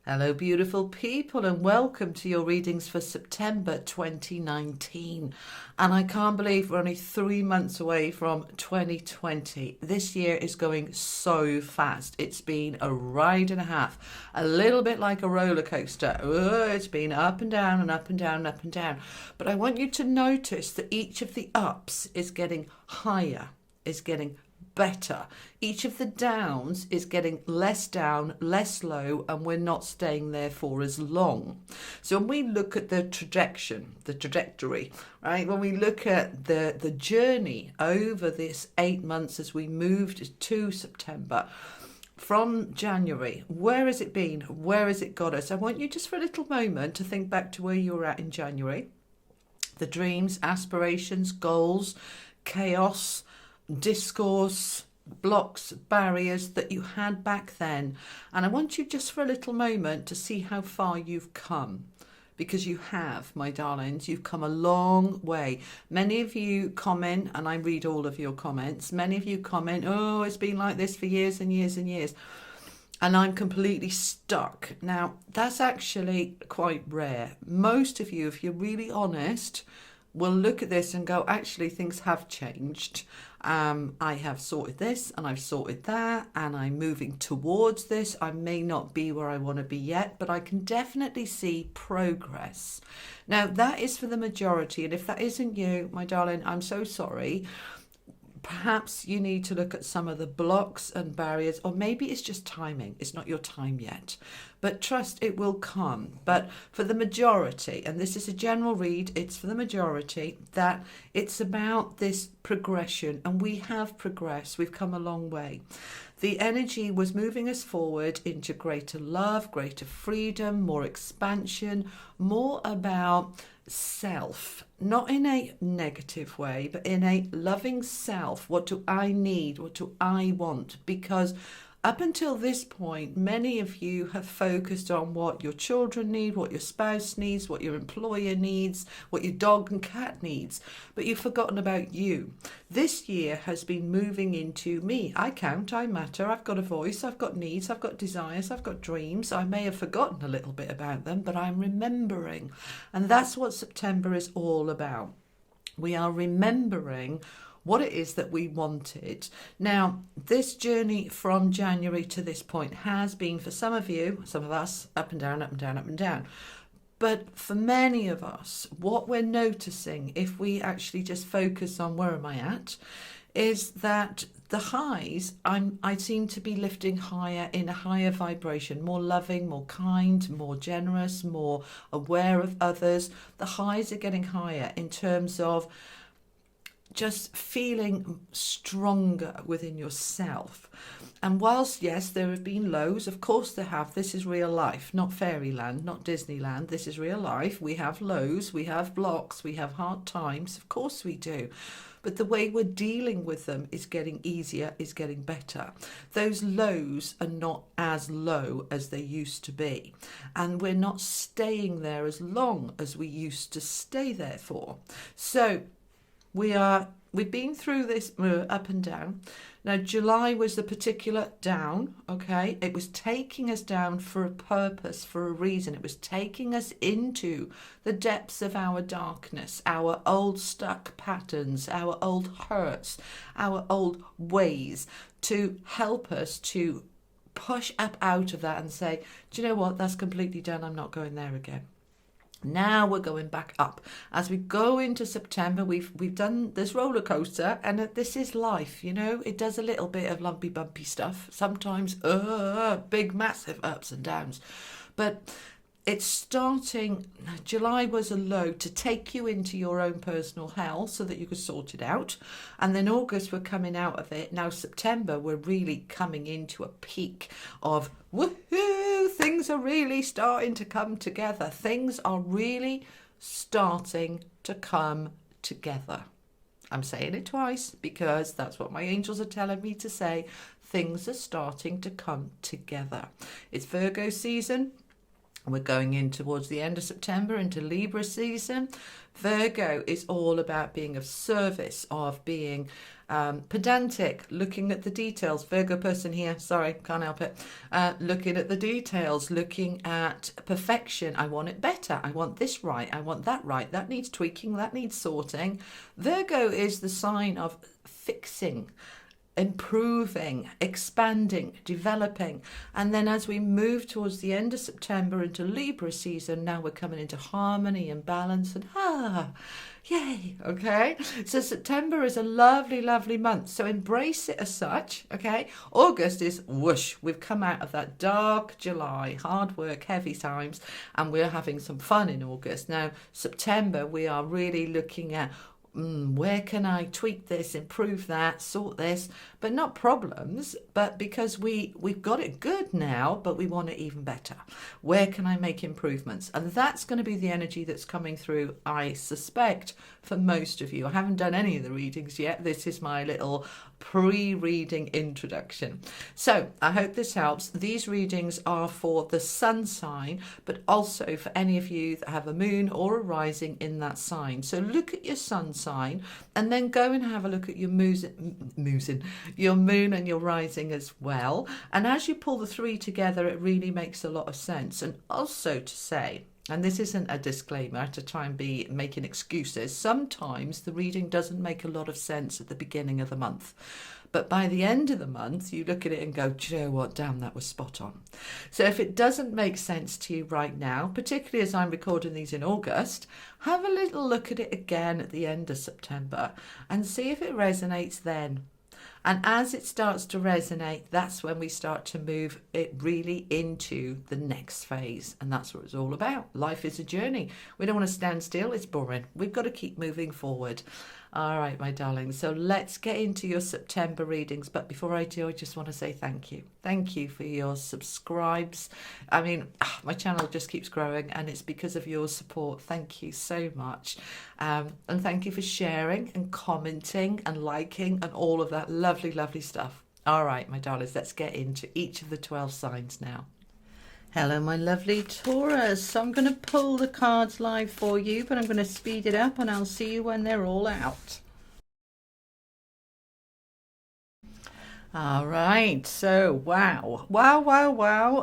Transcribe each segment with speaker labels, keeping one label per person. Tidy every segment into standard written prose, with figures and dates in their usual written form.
Speaker 1: Hello, beautiful people, and welcome to your readings for September 2019. And I can't believe we're only 3 months away from 2020. This year is going so fast. It's been a ride and a half, a little bit like a roller coaster. It's been up and down and up and down and up and down. But I want you to notice that each of the ups is getting higher, is getting better. Each of the downs is getting less down, less low, and we're not staying there for as long. So when we look at the trajectory, right? When we look at the journey over this 8 months as we moved to September, from January, where has it been? Where has it got us? I want you just for a little moment to think back to where you were at in January. The dreams, aspirations, goals, chaos, discourse, blocks, barriers that you had back then. And I want you just for a little moment to see how far you've come. Because you have, my darlings, you've come a long way. Many of you comment, and I read all of your comments. Many of you comment, oh, it's been like this for years and years and years. And I'm completely stuck. Now, that's actually quite rare. Most of you, if you're really honest, will look at this and go, actually, things have changed. I have sorted this and I've sorted that and I'm moving towards this. I may not be where I want to be yet, but I can definitely see progress. Now, that is for the majority. And if that isn't you, my darling, I'm so sorry. Perhaps you need to look at some of the blocks and barriers, or maybe it's just timing. It's not your time yet. But trust, it will come. But for the majority, and this is a general read, it's for the majority, that it's about this progression. And we have progressed. We've come a long way. The energy was moving us forward into greater love, greater freedom, more expansion, more about self, not in a negative way, but in a loving self. What do I need? What do I want? Because up until this point, many of you have focused on what your children need, what your spouse needs, what your employer needs, what your dog and cat needs, but you've forgotten about you. This year has been moving into me. I count, I matter, I've got a voice, I've got needs, I've got desires, I've got dreams. I may have forgotten a little bit about them, but I'm remembering. And that's what September is all about. We are remembering what it is that we wanted. Now, this journey from January to this point has been, for some of you, some of us, up and down, up and down, up and down. But for many of us, what we're noticing, if we actually just focus on where am I at, is that the highs, I seem to be lifting higher in a higher vibration, more loving, more kind, more generous, more aware of others. The highs are getting higher in terms of just feeling stronger within yourself. And whilst, yes, there have been lows, of course there have. This is real life, not fairyland, not Disneyland. This is real life. We have lows, we have blocks, we have hard times. Of course we do. But the way we're dealing with them is getting easier, is getting better. Those lows are not as low as they used to be. And we're not staying there as long as we used to stay there for. So we've been through this up and down. Now, July was the particular down, okay? It was taking us down for a purpose, for a reason. It was taking us into the depths of our darkness, our old stuck patterns, our old hurts, our old ways, to help us to push up out of that and say, do you know what? That's completely done. I'm not going there again. Now we're going back up. As we go into September, we've done this roller coaster, and this is life, you know. It does a little bit of lumpy, bumpy stuff. Sometimes big, massive ups and downs. But it's starting, July was a low to take you into your own personal hell so that you could sort it out. And then August, we're coming out of it. Now September, we're really coming into a peak of woohoo, things are really starting to come together. Things are really starting to come together. I'm saying it twice because that's what my angels are telling me to say. Things are starting to come together. It's Virgo season. We're going in towards the end of September into Libra season. Virgo is all about being of service, of being pedantic, looking at the details. Virgo person here, sorry, can't help it. Looking at the details, looking at perfection. I want it better. I want this right. I want that right. That needs tweaking. That needs sorting. Virgo is the sign of fixing, improving, expanding, developing. And then as we move towards the end of September into Libra season, now we're coming into harmony and balance and yay, okay? So September is a lovely, lovely month. So embrace it as such, okay? August is whoosh. We've come out of that dark July, hard work, heavy times, and we're having some fun in August. Now, September, we are really looking at where can I tweak this, improve that, sort this, but not problems, but because we've got it good now, but we want it even better. Where can I make improvements? And that's going to be the energy that's coming through, I suspect, for most of you. I haven't done any of the readings yet. This is my little pre-reading introduction. So I hope this helps. These readings are for the sun sign, but also for any of you that have a moon or a rising in that sign. So look at your sun sign and then go and have a look at your your moon and your rising as well. And as you pull the three together, it really makes a lot of sense. And also to say, and this isn't a disclaimer to try and be making excuses, sometimes the reading doesn't make a lot of sense at the beginning of the month. But by the end of the month, you look at it and go, do you know what, damn, that was spot on. So if it doesn't make sense to you right now, particularly as I'm recording these in August, have a little look at it again at the end of September and see if it resonates then. And as it starts to resonate, that's when we start to move it really into the next phase. And that's what it's all about. Life is a journey. We don't want to stand still. It's boring. We've got to keep moving forward. All right, my darlings. So let's get into your September readings. But before I do, I just want to say thank you. Thank you for your subscribes. I mean, my channel just keeps growing and it's because of your support. Thank you so much. And thank you for sharing and commenting and liking and all of that lovely, lovely stuff. All right, my darlings, let's get into each of the 12 signs now. Hello, my lovely Taurus. So I'm going to pull the cards live for you, but I'm going to speed it up and I'll see you when they're all out. All right, so wow.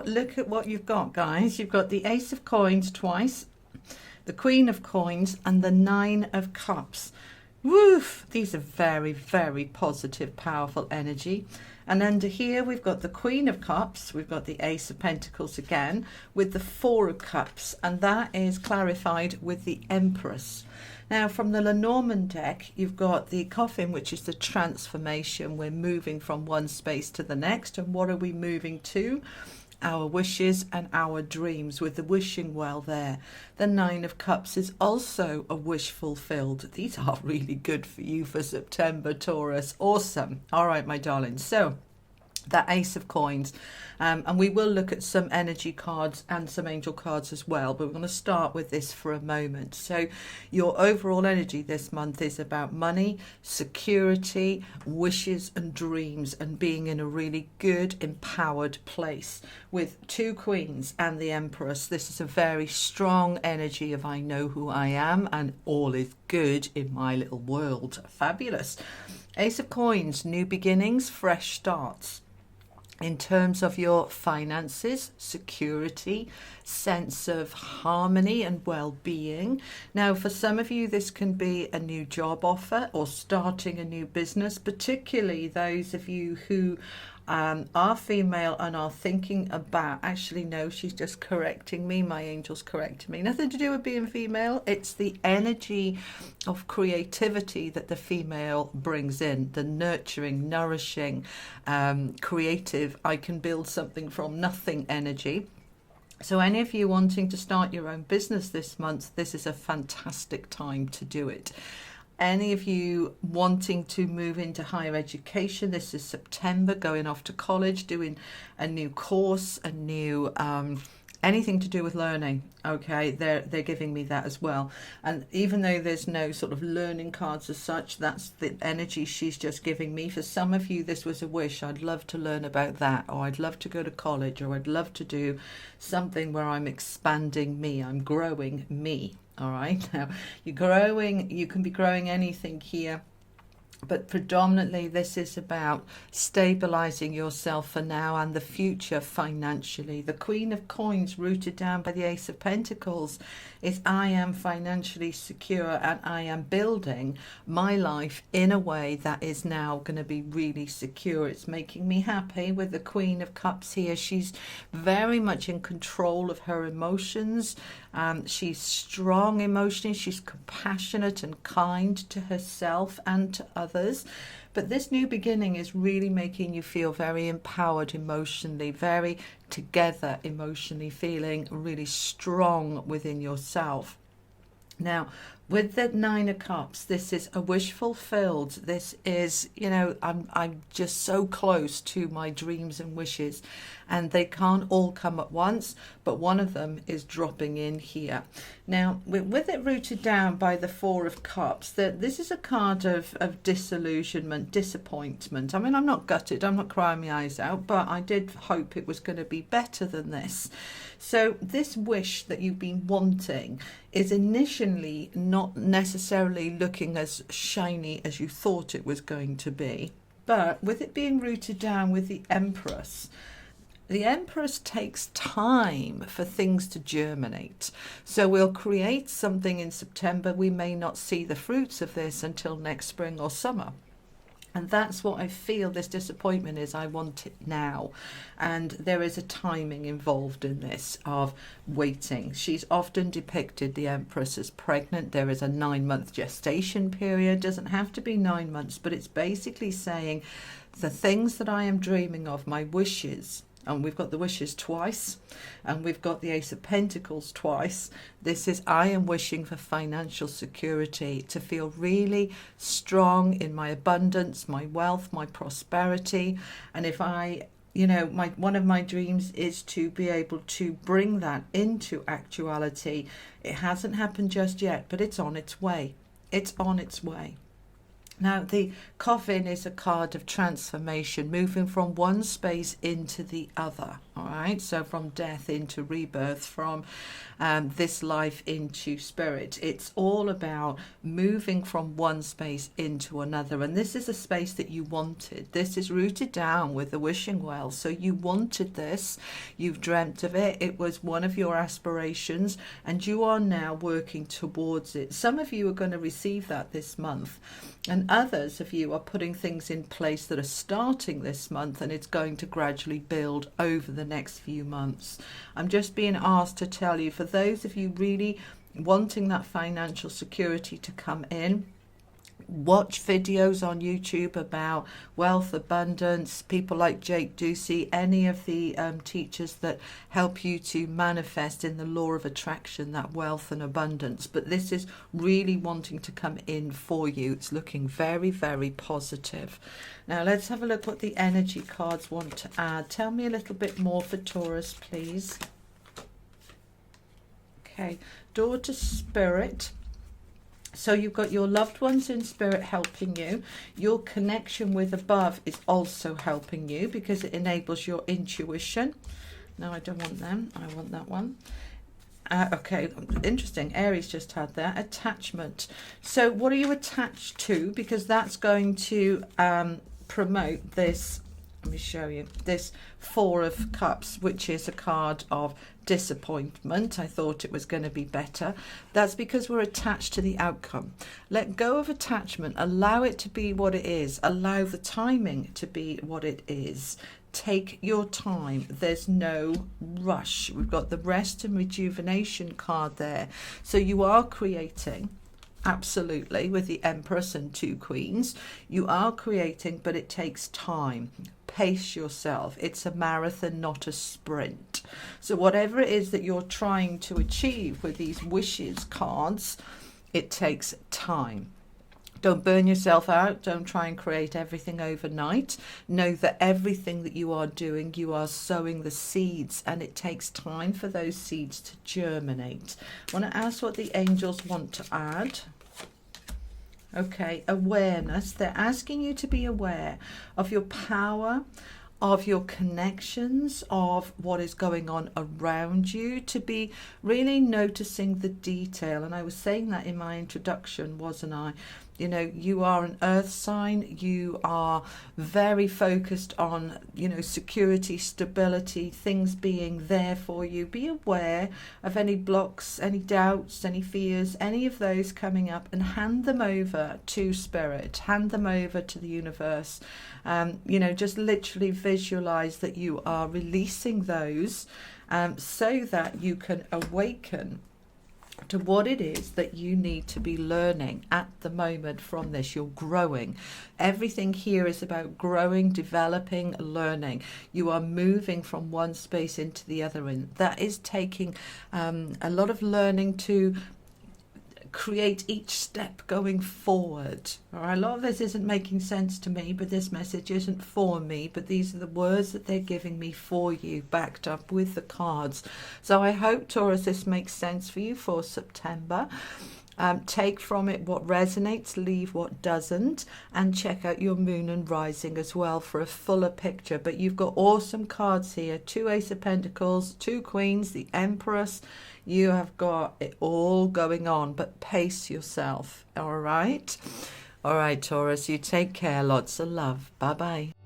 Speaker 1: Look at what you've got, guys. You've got the Ace of Coins twice, the Queen of Coins, and the Nine of Cups. Woof! These are very, very positive, powerful energy. And under here, we've got the Queen of Cups. We've got the Ace of Pentacles again with the Four of Cups. And that is clarified with the Empress. Now, from the Lenormand deck, you've got the Coffin, which is the transformation. We're moving from one space to the next. And what are we moving to? Our wishes and our dreams, with the wishing well there. The Nine of Cups is also a wish fulfilled. These are really good for you for September, Taurus. Awesome. All right, my darlings. So that Ace of Coins, and we will look at some energy cards and some angel cards as well, but we're going to start with this for a moment. So your overall energy this month is about money, security, wishes and dreams, and being in a really good, empowered place with two queens and the Empress. This is a very strong energy of I know who I am and all is good in my little world. Fabulous. Ace of Coins, new beginnings, fresh starts. In terms of your finances, security, sense of harmony and well-being. Now, for some of you, this can be a new job offer or starting a new business, particularly those of you who are female and are thinking about, actually no, she's just correcting me, my angel's correcting me, nothing to do with being female. It's the energy of creativity that the female brings in, the nurturing, nourishing, creative, I can build something from nothing energy. So any of you wanting to start your own business this month, this is a fantastic time to do it. Any of you wanting to move into higher education, this is September, going off to college, doing a new course, a new anything to do with learning. Okay, they're giving me that as well. And even though there's no sort of learning cards as such, that's the energy she's just giving me. For some of you, this was a wish. I'd love to learn about that, or I'd love to go to college, or I'd love to do something where I'm expanding me, I'm growing me. All right, now you're growing, you can be growing anything here, but predominantly this is about stabilizing yourself for now and the future financially. The Queen of Coins, rooted down by the Ace of Pentacles, is I am financially secure and I am building my life in a way that is now going to be really secure. It's making me happy. With the Queen of Cups here, she's very much in control of her emotions. She's strong emotionally. She's compassionate and kind to herself and to others. But this new beginning is really making you feel very empowered emotionally, very together emotionally, feeling really strong within yourself. Now, with the Nine of Cups, this is a wish fulfilled. This is, you know, I'm just so close to my dreams and wishes, and they can't all come at once, but one of them is dropping in here. Now, with it rooted down by the Four of Cups, this is a card of disillusionment, disappointment. I mean, I'm not gutted, I'm not crying my eyes out, but I did hope it was going to be better than this. So this wish that you've been wanting is initially not necessarily looking as shiny as you thought it was going to be. But with it being rooted down with the Empress takes time for things to germinate. So we'll create something in September. We may not see the fruits of this until next spring or summer. And that's what I feel this disappointment is. I want it now. And there is a timing involved in this of waiting. She's often depicted, the Empress, as pregnant. There is a 9-month gestation period. Doesn't have to be 9 months, but it's basically saying the things that I am dreaming of, my wishes. And we've got the wishes twice, and we've got the Ace of Pentacles twice. This is, I am wishing for financial security, to feel really strong in my abundance, my wealth, my prosperity. And if I, you know, one of my dreams is to be able to bring that into actuality. It hasn't happened just yet, but it's on its way. It's on its way. Now, the Coffin is a card of transformation, moving from one space into the other, all right? So from death into rebirth, from this life into spirit. It's all about moving from one space into another. And this is a space that you wanted. This is rooted down with the wishing well. So you wanted this, you've dreamt of it, it was one of your aspirations, and you are now working towards it. Some of you are going to receive that this month. And others of you are putting things in place that are starting this month, and it's going to gradually build over the next few months. I'm just being asked to tell you, for those of you really wanting that financial security to come in, watch videos on YouTube about wealth, abundance, people like Jake Ducey, any of the teachers that help you to manifest in the law of attraction that wealth and abundance. But this is really wanting to come in for you. It's looking very, very positive. Now let's have a look what the energy cards want to add. Tell me a little bit more for Taurus, please. Okay, Daughter Spirit. So you've got your loved ones in spirit helping you. Your connection with above is also helping you because it enables your intuition. No, I don't want them. I want that one. Okay, interesting. Aries just had that. Attachment. So what are you attached to? Because that's going to promote this. Let me show you this Four of Cups, which is a card of disappointment. I thought it was going to be better. That's because we're attached to the outcome. Let go of attachment. Allow it to be what it is. Allow the timing to be what it is. Take your time. There's no rush. We've got the rest and rejuvenation card there. So you are creating. Absolutely, with the Empress and 2 Queens, you are creating, but it takes time. Pace yourself. It's a marathon, not a sprint. So whatever it is that you're trying to achieve with these wishes cards, it takes time. Don't burn yourself out. Don't try and create everything overnight. Know that everything that you are doing, you are sowing the seeds, and it takes time for those seeds to germinate. I want to ask what the angels want to add. Okay, awareness. They're asking you to be aware of your power, of your connections, of what is going on around you, to be really noticing the detail. And I was saying that in my introduction, wasn't I? You know, you are an earth sign. You are very focused on, you know, security, stability, things being there for you. Be aware of any blocks, any doubts, any fears, any of those coming up, and hand them over to spirit, hand them over to the universe. You know, just literally visualize that you are releasing those so that you can awaken to what it is that you need to be learning at the moment from this. You're growing. Everything here is about growing, developing, learning. You are moving from one space into the other, and that is taking a lot of learning to create each step going forward. All right, a lot of this isn't making sense to me, but this message isn't for me, but these are the words that they're giving me for you, backed up with the cards. So I hope, Taurus, this makes sense for you for September. Take from it what resonates, leave what doesn't, and check out your moon and rising as well for a fuller picture. But you've got awesome cards here: 2 Ace of Pentacles, 2 Queens, the Empress. You have got it all going on, but pace yourself. All right, Taurus, you take care. Lots of love. Bye bye.